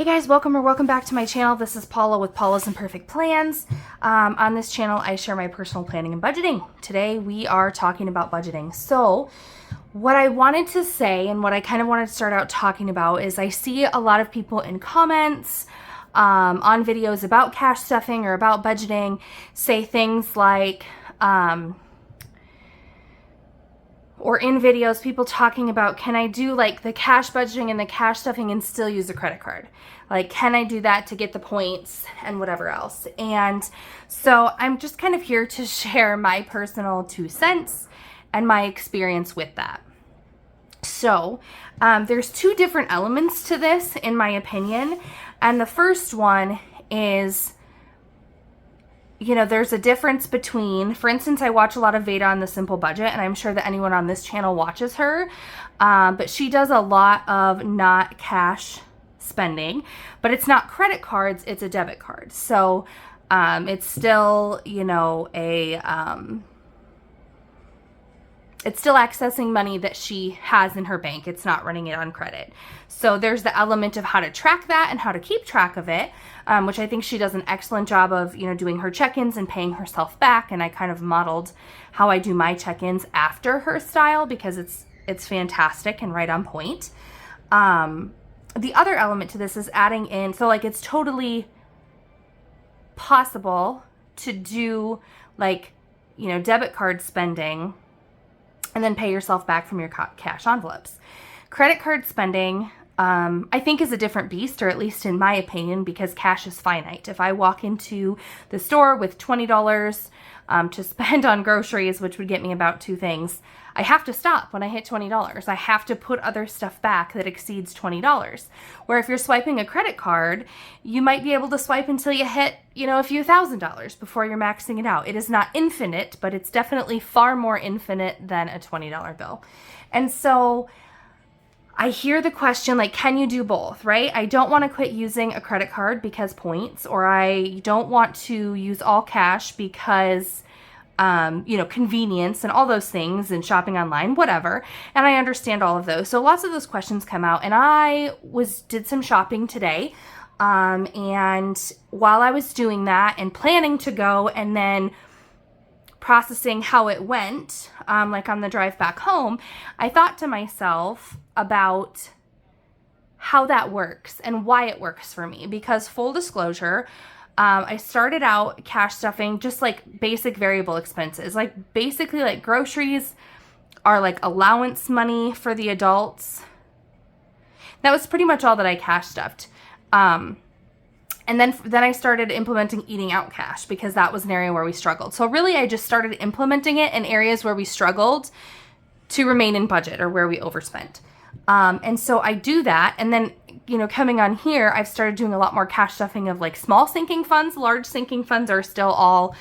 Hey guys, welcome back to my channel. This is Paula with Paula's Imperfect Plans. On this channel, I share my personal planning and budgeting. Today, we are talking about budgeting. So, what I wanted to say and what I kind of wanted to start out talking about is I see a lot of people in comments on videos about cash stuffing or about budgeting say things like, or in videos, people talking about, can I do like the cash budgeting and the cash stuffing and still use a credit card? Like, can I do that to get the points and whatever else? And so I'm just kind of here to share my personal 2 cents and my experience with that. So there's 2 different elements to this, in my opinion. And the first one is, you know, there's a difference between, for instance, I watch a lot of Veda on The Simple Budget, and I'm sure that anyone on this channel watches her, but she does a lot of not cash spending, but it's not credit cards, it's a debit card. So it's still, you know, it's still accessing money that she has in her bank. It's not running it on credit. So there's the element of how to track that and how to keep track of it, which I think she does an excellent job of, you know, doing her check-ins and paying herself back. And I kind of modeled how I do my check-ins after her style because it's fantastic and right on point. The other element to this is adding in, so like it's totally possible to do like, you know, debit card spending and then pay yourself back from your cash envelopes. Credit card spending, I think, is a different beast, or at least in my opinion, because cash is finite. If I walk into the store with $20 to spend on groceries, which would get me about 2 things, I have to stop when I hit $20. I have to put other stuff back that exceeds $20. Where if you're swiping a credit card, you might be able to swipe until you hit, you know, a few $1,000s before you're maxing it out. It is not infinite, but it's definitely far more infinite than a $20 bill. And so I hear the question, like, can you do both, right? I don't want to quit using a credit card because points, or I don't want to use all cash because you know, convenience and all those things and shopping online, whatever. And I understand all of those. So lots of those questions come out, and I did some shopping today. And while I was doing that and planning to go and then processing how it went, like on the drive back home, I thought to myself about how that works and why it works for me. Because full disclosure, I started out cash stuffing just like basic variable expenses, like basically like groceries are like allowance money for the adults. That was pretty much all that I cash stuffed. And then I started implementing eating out cash because that was an area where we struggled. So really I just started implementing it in areas where we struggled to remain in budget or where we overspent. And so I do that, and then, you know, coming on here, I've started doing a lot more cash stuffing of like small sinking funds. Large sinking funds are still all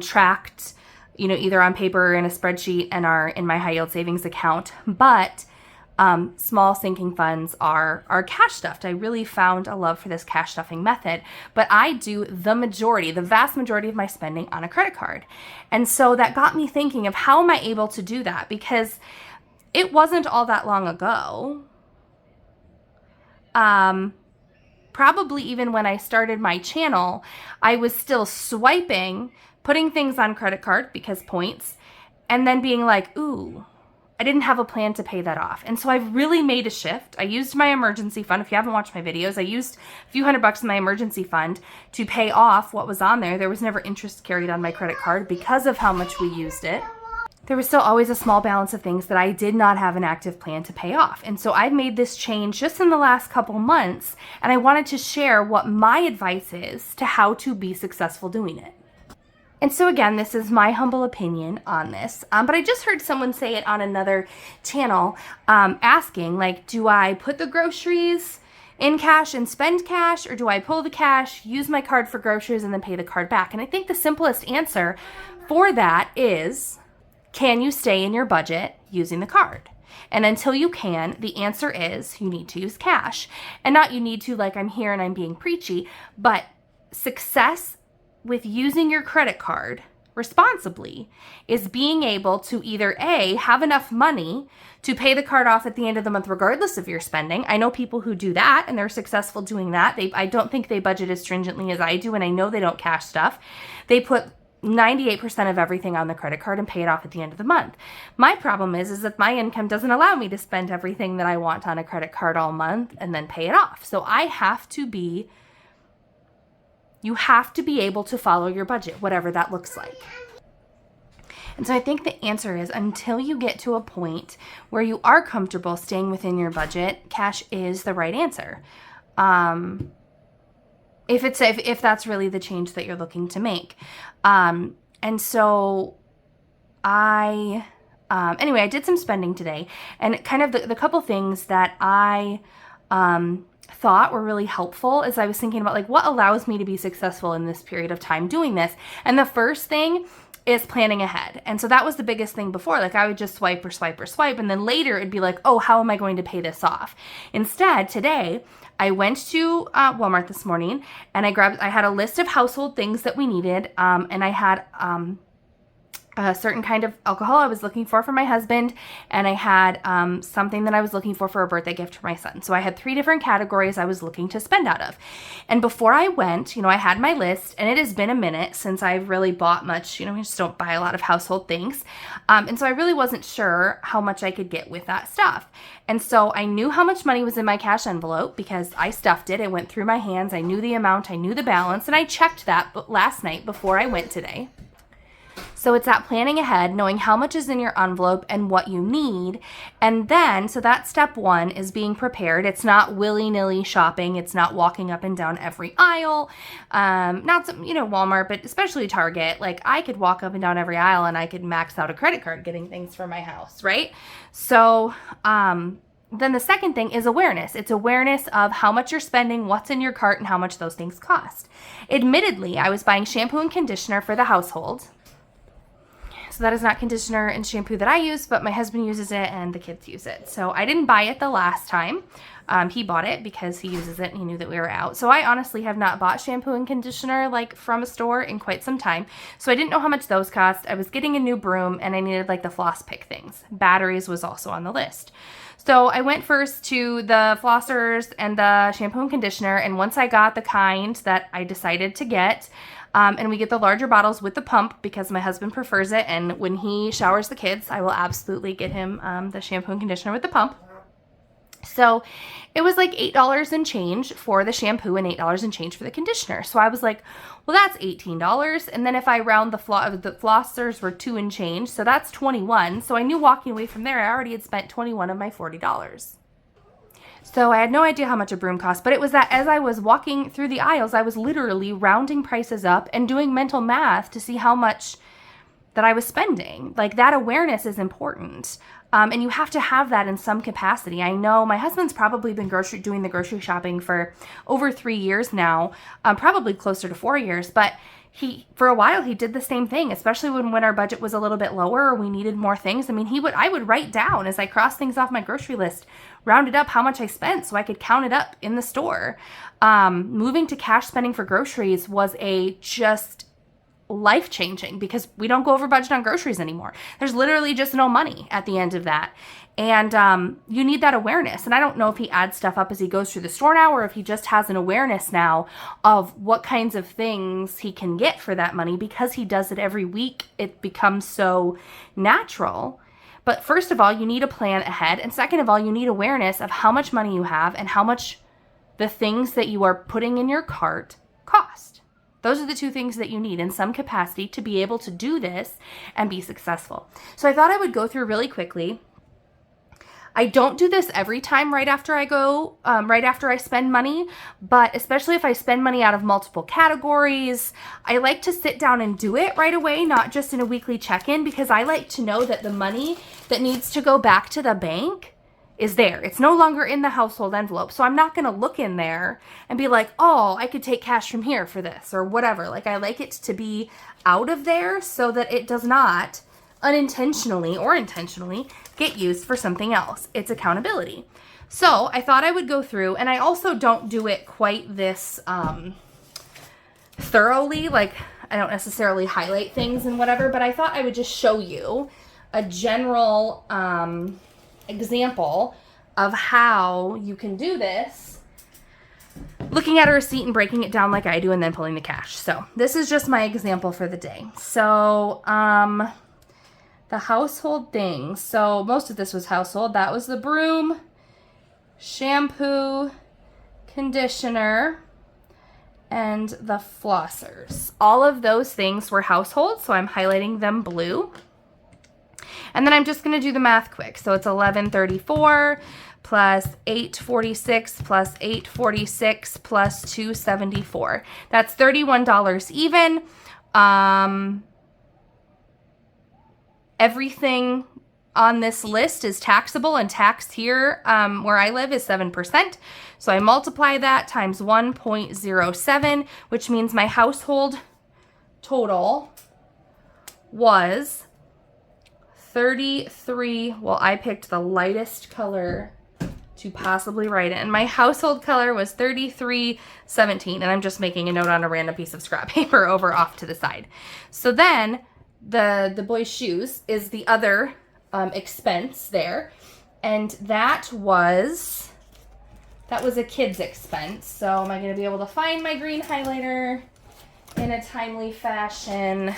tracked, you know, either on paper or in a spreadsheet and are in my high yield savings account. But small sinking funds are cash stuffed. I really found a love for this cash stuffing method, but I do the vast majority of my spending on a credit card. And so that got me thinking of how am I able to do that? Because it wasn't all that long ago. Probably even when I started my channel, I was still swiping, putting things on credit card because points, and then being like, ooh, I didn't have a plan to pay that off. And so I've really made a shift. I used my emergency fund. If you haven't watched my videos, I used a few $100 in my emergency fund to pay off what was on there. There was never interest carried on my credit card because of how much we used it. There was still always a small balance of things that I did not have an active plan to pay off. And so I've made this change just in the last couple months, and I wanted to share what my advice is to how to be successful doing it. And so again, this is my humble opinion on this, but I just heard someone say it on another channel, asking like, do I put the groceries in cash and spend cash, or do I pull the cash, use my card for groceries, and then pay the card back? And I think the simplest answer for that is, can you stay in your budget using the card? And until you can, the answer is you need to use cash. And not you need to, like I'm here and I'm being preachy, but success with using your credit card, responsibly is being able to either A, have enough money to pay the card off at the end of the month regardless of your spending. I know people who do that and they're successful doing that. I don't think they budget as stringently as I do, and I know they don't cash stuff. They put 98% of everything on the credit card and pay it off at the end of the month. My problem is that my income doesn't allow me to spend everything that I want on a credit card all month and then pay it off. So you have to be able to follow your budget, whatever that looks like. And so I think the answer is, until you get to a point where you are comfortable staying within your budget, cash is the right answer. If that's really the change that you're looking to make. And so anyway, I did some spending today, and kind of the couple things that I thought were really helpful as I was thinking about like what allows me to be successful in this period of time doing this. And the first thing is planning ahead. And so that was the biggest thing before. Like I would just swipe, and then later it'd be like, oh, how am I going to pay this off? Instead, today I went to Walmart this morning and I had a list of household things that we needed, and I had a certain kind of alcohol I was looking for my husband, and I had something that I was looking for a birthday gift for my son. So I had 3 different categories I was looking to spend out of. And before I went, I had my list, and it has been a minute since I've really bought much. We just don't buy a lot of household things. And so I really wasn't sure how much I could get with that stuff. And so I knew how much money was in my cash envelope because I stuffed it. It went through my hands. I knew the amount. I knew the balance. And I checked that last night before I went today. So it's that planning ahead, knowing how much is in your envelope and what you need. And then, so that's step 1 is being prepared. It's not willy-nilly shopping. It's not walking up and down every aisle. Not some, Walmart, but especially Target. Like I could walk up and down every aisle and I could max out a credit card getting things for my house, right? So, then the second thing is awareness. It's awareness of how much you're spending, what's in your cart, and how much those things cost. Admittedly, I was buying shampoo and conditioner for the household. So that is not conditioner and shampoo that I use, but my husband uses it and the kids use it. So I didn't buy it the last time. He bought it because he uses it and he knew that we were out. So I honestly have not bought shampoo and conditioner like from a store in quite some time. So I didn't know how much those cost. I was getting a new broom and I needed like the floss pick things. Batteries was also on the list. So I went first to the flossers and the shampoo and conditioner. And once I got the kind that I decided to get, and we get the larger bottles with the pump because my husband prefers it. And when he showers the kids, I will absolutely get him the shampoo and conditioner with the pump. So it was like $8 and change for the shampoo and $8 and change for the conditioner. So I was like, well, that's $18. And then if I round the flossers were 2 and change, so that's 21. So I knew walking away from there, I already had spent 21 of my $40. So I had no idea how much a broom cost, but it was that as I was walking through the aisles, I was literally rounding prices up and doing mental math to see how much that I was spending. Like that awareness is important. And you have to have that in some capacity. I know my husband's probably been doing the grocery shopping for over 3 years now, probably closer to 4 years, but for a while he did the same thing, especially when our budget was a little bit lower or we needed more things. I mean, I would write down as I crossed things off my grocery list, rounded up how much I spent so I could count it up in the store. Moving to cash spending for groceries was just life-changing because we don't go over budget on groceries anymore. There's literally just no money at the end of that. And you need that awareness. And I don't know if he adds stuff up as he goes through the store now or if he just has an awareness now of what kinds of things he can get for that money because he does it every week. It becomes so natural. But first of all, you need a plan ahead. And second of all, you need awareness of how much money you have and how much the things that you are putting in your cart cost. Those are the 2 things that you need in some capacity to be able to do this and be successful. So I thought I would go through really quickly. I don't do this every time right after I spend money, but especially if I spend money out of multiple categories, I like to sit down and do it right away, not just in a weekly check-in, because I like to know that the money that needs to go back to the bank is there. It's no longer in the household envelope. So I'm not going to look in there and be like, oh, I could take cash from here for this or whatever. Like I like it to be out of there so that it does not unintentionally or intentionally get used for something else. It's accountability. So I thought I would go through, and I also don't do it quite this thoroughly. Like I don't necessarily highlight things and whatever, but I thought I would just show you a general example of how you can do this, looking at a receipt and breaking it down like I do and then pulling the cash. So this is just my example for the day. So the household things. So most of this was household. That was the broom, shampoo, conditioner, and the flossers. All of those things were household, so I'm highlighting them blue. And then I'm just going to do the math quick. So it's $11.34 plus $8.46 plus $8.46 plus $2.74. That's $31 even. Everything on this list is taxable, and tax here where I live is 7%. So I multiply that times 1.07, which means my household total was 33. Well, I picked the lightest color to possibly write it, and my household color was 33.17, and I'm just making a note on a random piece of scrap paper over off to the side. So then the boy's shoes is the other expense there, and that was a kid's expense. So am I going to be able to find my green highlighter in a timely fashion?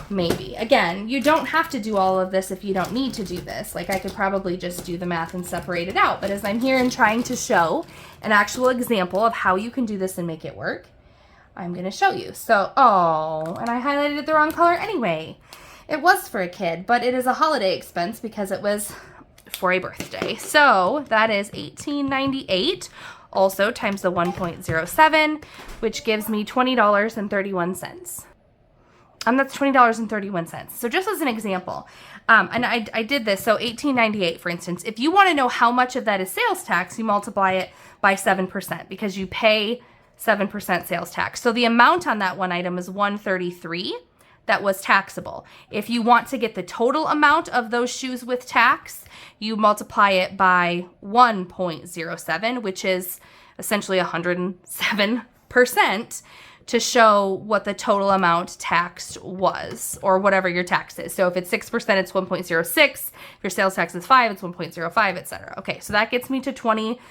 Maybe. Again, you don't have to do all of this if you don't need to do this. Like, I could probably just do the math and separate it out. But as I'm here and trying to show an actual example of how you can do this and make it work, I'm going to show you. So, oh, and I highlighted it the wrong color anyway. It was for a kid, but it is a holiday expense because it was for a birthday. So that is $18.98, also times the 1.07, which gives me $20.31. That's $20.31. So just as an example, and I did this, so $18.98, for instance. If you want to know how much of that is sales tax, you multiply it by 7% because you pay 7% sales tax. So the amount on that one item is $133 that was taxable. If you want to get the total amount of those shoes with tax, you multiply it by 1.07, which is essentially 107%, to show what the total amount taxed was, or whatever your tax is. So if it's 6%, it's 1.06. If your sales tax is 5, it's 1.05, etc. Okay, so that gets me to 20.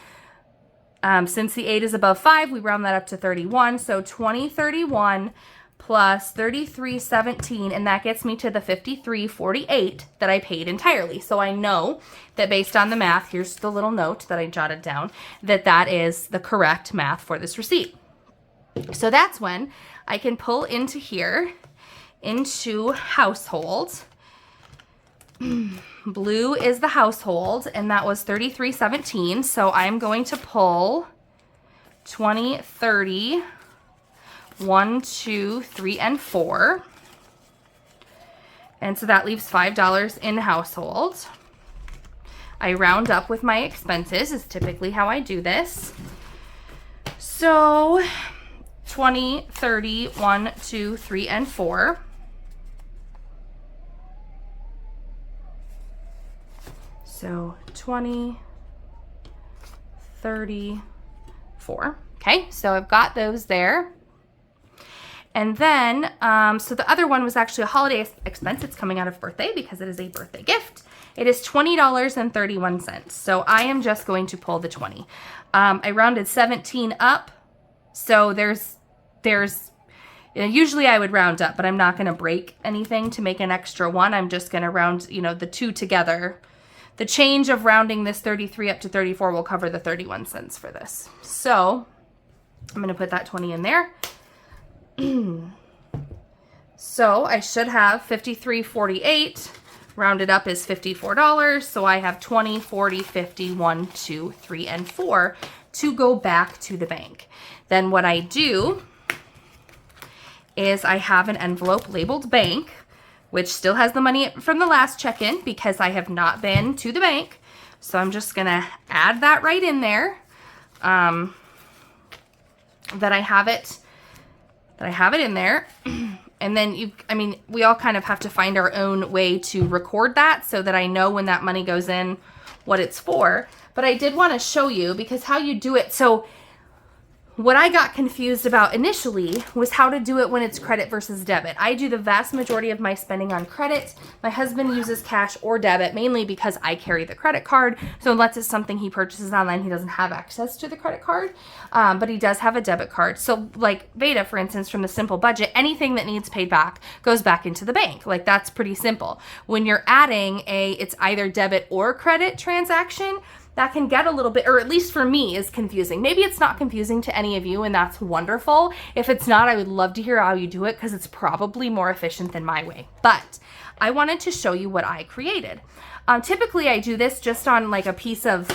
Since the 8 is above 5, we round that up to 31. So 2031 plus 33.17, and that gets me to the 53.48 that I paid entirely. So I know that based on the math, here's the little note that I jotted down, that is the correct math for this receipt. So that's when I can pull into here, into household. Blue is the household, and that was $33.17. So I'm going to pull 20, 30, 1, 2, 3, and 4. And so that leaves $5 in household. I round up with my expenses, is typically how I do this. So 20, 30, 1, 2, 3, and 4. So 20, 30, 4. Okay, so I've got those there. And then, so the other one was actually a holiday expense. It's coming out of birthday because it is a birthday gift. It is $20.31. So I am just going to pull the 20. I rounded 17 up. So there's, usually I would round up, but I'm not going to break anything to make an extra one. I'm just going to round, the two together. The change of rounding this 33 up to 34 will cover the 31 cents for this. So I'm going to put that 20 in there. So I should have $53.48. Rounded up is $54. So I have 20, 40, 50, 1, 2, 3, and 4 to go back to the bank. Then what I do is I have an envelope labeled bank, which still has the money from the last check-in because I have not been to the bank. So I'm just gonna add that right in there, that I have it in there. And then we all kind of have to find our own way to record that so that I know when that money goes in, what it's for. But I did want to show you because how you do it. So What I got confused about initially was how to do it when it's credit versus debit. I do the vast majority of my spending on credit. My husband uses cash or debit, mainly because I carry the credit card. So unless it's something he purchases online, he doesn't have access to the credit card, but he does have a debit card. So like Veda, for instance, from the Simple Budget, anything that needs paid back goes back into the bank. Like that's pretty simple. When you're adding it's either debit or credit transaction, that can get a little bit, or at least for me, is confusing. Maybe it's not confusing to any of you, and that's wonderful. If it's not, I would love to hear how you do it, because it's probably more efficient than my way. But I wanted to show you what I created. Typically, I do this just on like a piece of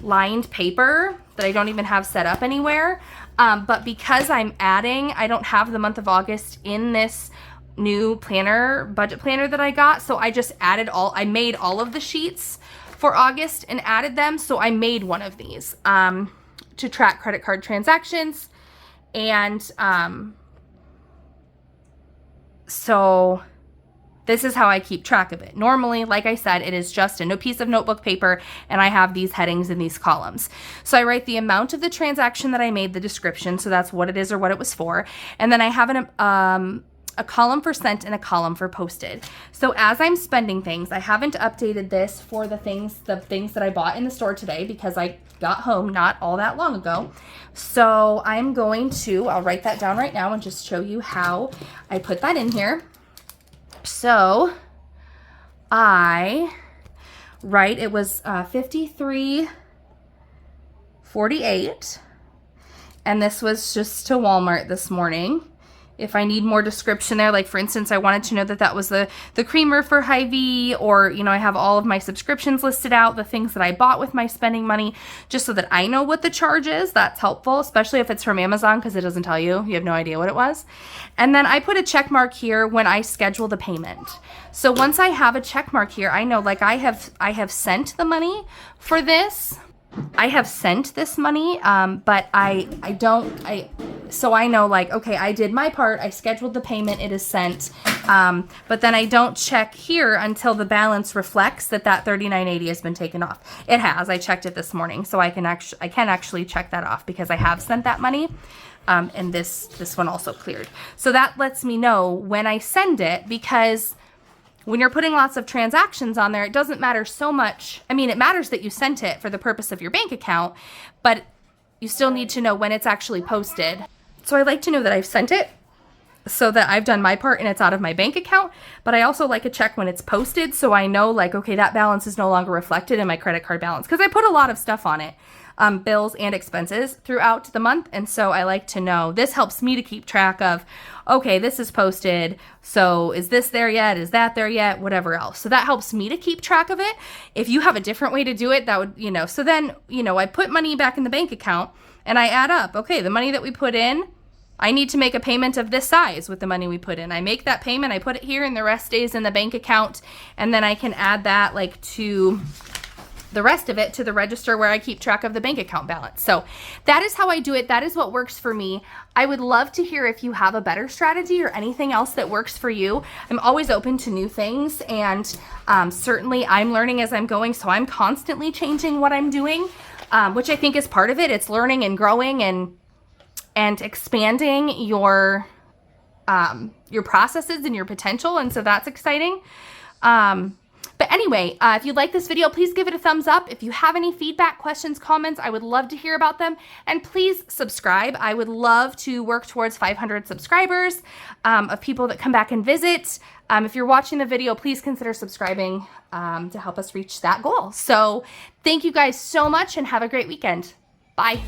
lined paper that I don't even have set up anywhere. But because I'm adding, I don't have the month of August in this new planner, budget planner that I got. So I just I made all of the sheets for August and added them. So I made one of these to track credit card transactions. And so this is how I keep track of it. Normally, like I said, it is just a piece of notebook paper, and I have these headings in these columns. So I write the amount of the transaction that I made, the description, so that's what it is or what it was for. And then I have a column for sent and a column for posted. So as I'm spending things, I haven't updated this for the things that I bought in the store today, because I got home not all that long ago. So I'll write that down right now and just show you how I put that in here. So I write, it was $53.48, and this was just to Walmart this morning. If I need more description there, like for instance, I wanted to know that was the creamer for Hy-Vee, or, I have all of my subscriptions listed out, the things that I bought with my spending money, just so that I know what the charge is. That's helpful, especially if it's from Amazon, because it doesn't tell you. You have no idea what it was. And then I put a check mark here when I schedule the payment. So once I have a check mark here, I know, like I have sent the money for this. I have sent this money, but so I know, like, okay, I did my part, I scheduled the payment, it is sent, but then I don't check here until the balance reflects that $39.80 has been taken off. It has. I checked it this morning, so I can actually check that off because I have sent that money, and this one also cleared. So that lets me know when I send it, because when you're putting lots of transactions on there, it doesn't matter so much. I mean, it matters that you sent it for the purpose of your bank account, but you still need to know when it's actually posted. So I like to know that I've sent it so that I've done my part and it's out of my bank account, but I also like a check when it's posted, so I know, like, okay, that balance is no longer reflected in my credit card balance, because I put a lot of stuff on it, bills and expenses throughout the month, and so I like to know. This helps me to keep track of, okay, this is posted, so is this there yet? Is that there yet? Whatever else. So that helps me to keep track of it. If you have a different way to do it, that would, so then, I put money back in the bank account and I add up, okay, the money that we put in, I need to make a payment of this size with the money we put in. I make that payment, I put it here, and the rest stays in the bank account, and then I can add that, like, to the rest of it to the register where I keep track of the bank account balance. So that is how I do it. That is what works for me. I would love to hear if you have a better strategy or anything else that works for you. I'm always open to new things, and certainly I'm learning as I'm going, so I'm constantly changing what I'm doing, which I think is part of it. It's learning and growing and expanding your processes and your potential, and so that's exciting. But anyway, if you like this video, please give it a thumbs up. If you have any feedback, questions, comments, I would love to hear about them. And please subscribe. I would love to work towards 500 subscribers, of people that come back and visit. If you're watching the video, please consider subscribing to help us reach that goal. So thank you guys so much, and have a great weekend. Bye.